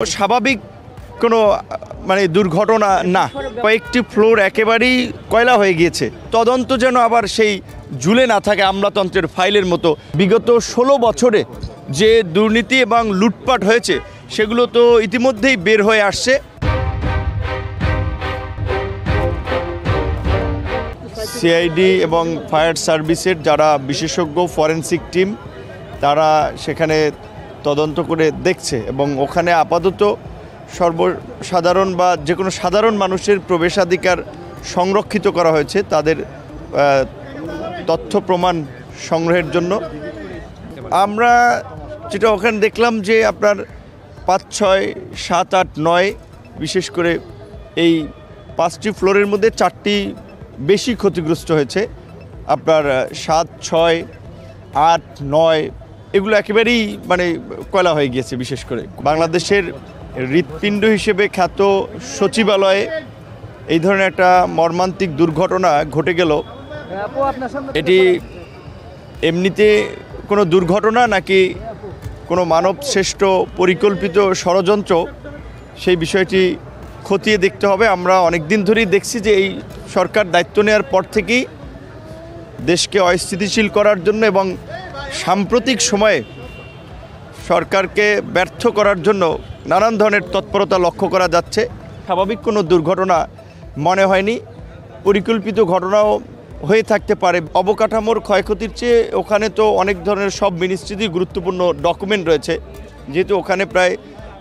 স্বাভাবিক কোনো দুর্ঘটনা না, কয়েকটি ফ্লোর একেবারেই কয়লা হয়ে গিয়েছে। তদন্ত যেন আবার সেই ঝুলে না থাকে আমলাতন্ত্রের ফাইলের মতো। বিগত 16 বছরে যে দুর্নীতি এবং লুটপাট হয়েছে সেগুলো তো ইতিমধ্যেই বের হয়ে আসছে। সিআইডি এবং ফায়ার সার্ভিসের যারা বিশেষজ্ঞ ফরেনসিক টিম তারা সেখানে তদন্ত করে দেখছে এবং ওখানে আপাতত সর্বসাধারণ বা যে কোনো সাধারণ মানুষের প্রবেশাধিকার সংরক্ষিত করা হয়েছে তাদের তথ্য প্রমাণ সংগ্রহের জন্য। আমরা যেটা ওখানে দেখলাম যে আপনার 5, 6, 7, 8, 9 বিশেষ করে এই 5টি ফ্লোরের মধ্যে 4টি বেশি ক্ষতিগ্রস্ত হয়েছে। আপনার 7, 6, 8, 9 এগুলো একেবারেই কয়লা হয়ে গিয়েছে। বিশেষ করে বাংলাদেশের হৃৎপিণ্ড হিসেবে খ্যাত সচিবালয়ে এই ধরনের একটা মর্মান্তিক দুর্ঘটনা ঘটে গেল। এটি এমনিতে কোনো দুর্ঘটনা নাকি কোনো মানবশ্রেষ্ঠ পরিকল্পিত ষড়যন্ত্র, সেই বিষয়টি খতিয়ে দেখতে হবে। আমরা অনেক দিন ধরেই দেখছি যে এই সরকার দায়িত্ব নেওয়ার পর থেকেই দেশকে অস্থিতিশীল করার জন্য এবং সাম্প্রতিক সময়ে সরকারকে ব্যর্থ করার জন্য নানান ধরনের তৎপরতা লক্ষ্য করা যাচ্ছে। স্বাভাবিক কোনো দুর্ঘটনা মনে হয়নি, পরিকল্পিত ঘটনাও হয়ে থাকতে পারে। অবকাঠামোর ক্ষয়ক্ষতির চেয়ে ওখানে তো অনেক ধরনের সব মিনিস্ট্রিতেই গুরুত্বপূর্ণ ডকুমেন্ট রয়েছে, যেহেতু ওখানে প্রায়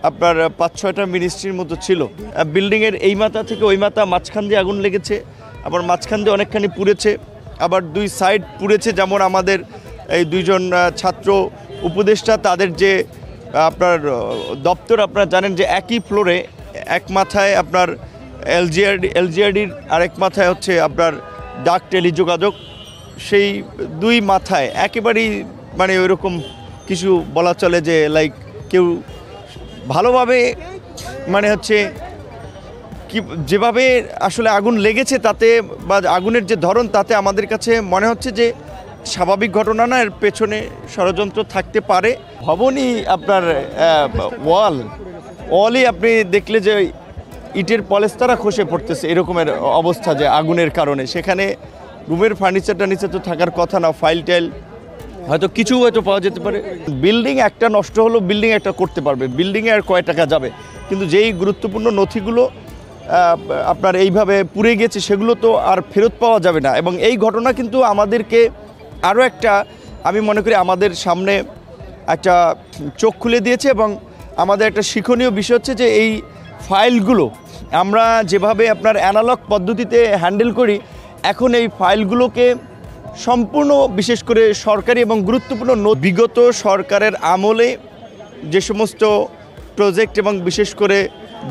আপনার 5-6টা মিনিস্ট্রির মতো ছিল। বিল্ডিংয়ের এই মাথা থেকে ওই মাথা মাঝখান দিয়ে আগুন লেগেছে, আবার মাঝখান দিয়ে অনেকখানি পুড়েছে, আবার 2 সাইড পুড়েছে। যেমন আমাদের এই 2জন ছাত্র উপদেষ্টা তাদের যে আপনার দপ্তর, আপনারা জানেন যে একই ফ্লোরে এক মাথায় আপনার এলজিআরডির আরেক মাথায় হচ্ছে আপনার ডাক টেলিযোগাযোগ, সেই 2 মাথায় একেবারেই ওইরকম কিছু বলা চলে যে লাইক কেউ ভালোভাবে কি যেভাবে আসলে আগুন লেগেছে তাতে বা আগুনের যে ধরন তাতে আমাদের কাছে মনে হচ্ছে যে স্বাভাবিক ঘটনা না, এর পেছনে ষড়যন্ত্র থাকতে পারে। ভবনই আপনার ওয়ালই আপনি দেখলে যে ইটের পলেস্তারা খসে পড়তেছে, এরকমের অবস্থা যে আগুনের কারণে। সেখানে রুমের ফার্নিচারটা নিচে তো থাকার কথা না, ফাইল টাইল হয়তো কিছু পাওয়া যেতে পারে। বিল্ডিং একটা নষ্ট হলো, বিল্ডিং একটা করতে পারবে, বিল্ডিংয়ে আর কয় টাকা যাবে, কিন্তু যেই গুরুত্বপূর্ণ নথিগুলো আপনার এইভাবে পুড়ে গেছে সেগুলো তো আর ফেরত পাওয়া যাবে না। এবং এই ঘটনা কিন্তু আমাদেরকে আরও একটা, আমি মনে করি আমাদের সামনে একটা চোখ খুলে দিয়েছে এবং আমাদের একটা শিক্ষণীয় বিষয় হচ্ছে যে এই ফাইলগুলো আমরা যেভাবে আপনার অ্যানালগ পদ্ধতিতে হ্যান্ডেল করি, এখন এই ফাইলগুলোকে সম্পূর্ণ বিশেষ করে সরকারি এবং গুরুত্বপূর্ণ বিগত সরকারের আমলে যে সমস্ত প্রজেক্ট এবং বিশেষ করে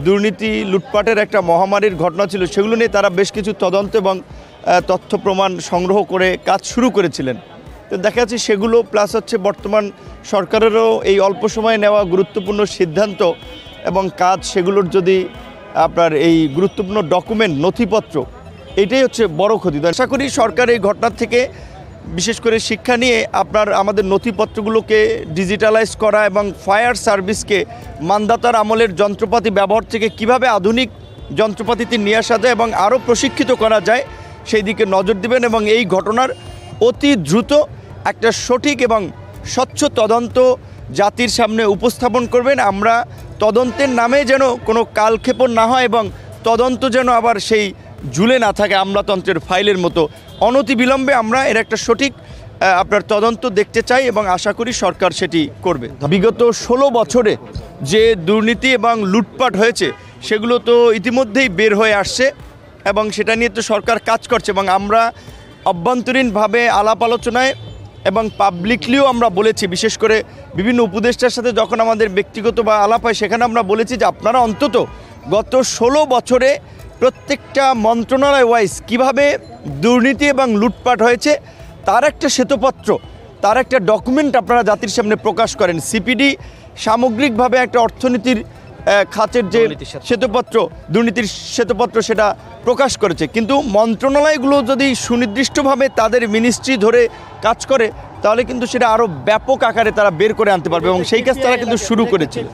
দুর্নীতি লুটপাটের একটা মহামারীর ঘটনা ছিল, সেগুলো নিয়ে তারা বেশ কিছু তদন্ত এবং তথ্য প্রমাণ সংগ্রহ করে কাজ শুরু করেছিলেন। তো দেখা যাচ্ছে সেগুলো প্লাস হচ্ছে বর্তমান সরকারেরও এই অল্প সময়ে নেওয়া গুরুত্বপূর্ণ সিদ্ধান্ত এবং কাজ, সেগুলোর যদি আপনার এই গুরুত্বপূর্ণ ডকুমেন্ট নথিপত্র, এটাই হচ্ছে বড় ক্ষতি। আশা করি সরকার এই ঘটনার থেকে বিশেষ করে শিক্ষা নিয়ে আমাদের নথিপত্রগুলোকে ডিজিটালাইজ করা এবং ফায়ার সার্ভিসকে মানদাতার আমলের যন্ত্রপাতি ব্যবহার থেকে কিভাবে আধুনিক যন্ত্রপাতিতে নিয়ে আসা যায় এবং আরও প্রশিক্ষিত করা যায় সেই দিকে নজর দিবেন এবং এই ঘটনার অতি দ্রুত একটা সঠিক এবং স্বচ্ছ তদন্ত জাতির সামনে উপস্থাপন করবেন। আমরা তদন্তের নামে যেন কোনো কালক্ষেপণ না হয় এবং তদন্ত যেন আবার সেই ঝুলে না থাকে আমলাতন্ত্রের ফাইলের মতো। অনতিবিলম্বে আমরা এর একটা সঠিক আপনার তদন্ত দেখতে চাই এবং আশা করি সরকার সেটি করবে। বিগত 16 বছরে যে দুর্নীতি এবং লুটপাট হয়েছে সেগুলো তো ইতিমধ্যেই বের হয়ে আসছে এবং সেটা নিয়ে তো সরকার কাজ করছে এবং আমরা অভ্যন্তরীণভাবে আলাপ আলোচনায় এবং পাবলিকলিও আমরা বলেছি, বিশেষ করে বিভিন্ন উপদেষ্টার সাথে যখন আমাদের ব্যক্তিগত বা আলাপ হয় সেখানে আমরা বলেছি যে আপনারা অন্তত গত 16 বছরে প্রত্যেকটা মন্ত্রণালয় ওয়াইজ কীভাবে দুর্নীতি এবং লুটপাট হয়েছে তার একটা শ্বেতপত্র, তার একটা ডকুমেন্ট আপনারা জাতির সামনে প্রকাশ করেন। সিপিডি সামগ্রিকভাবে একটা অর্থনীতির খাতের যে শ্বেতপত্র, দুর্নীতির শ্বেতপত্র, সেটা প্রকাশ করেছে, কিন্তু মন্ত্রণালয়গুলো যদি সুনির্দিষ্টভাবে তাদের মিনিস্ট্রি ধরে কাজ করে তাহলে কিন্তু সেটা আরও ব্যাপক আকারে তারা বের করে আনতে পারবে এবং সেই কাজ তারা কিন্তু শুরু করেছে।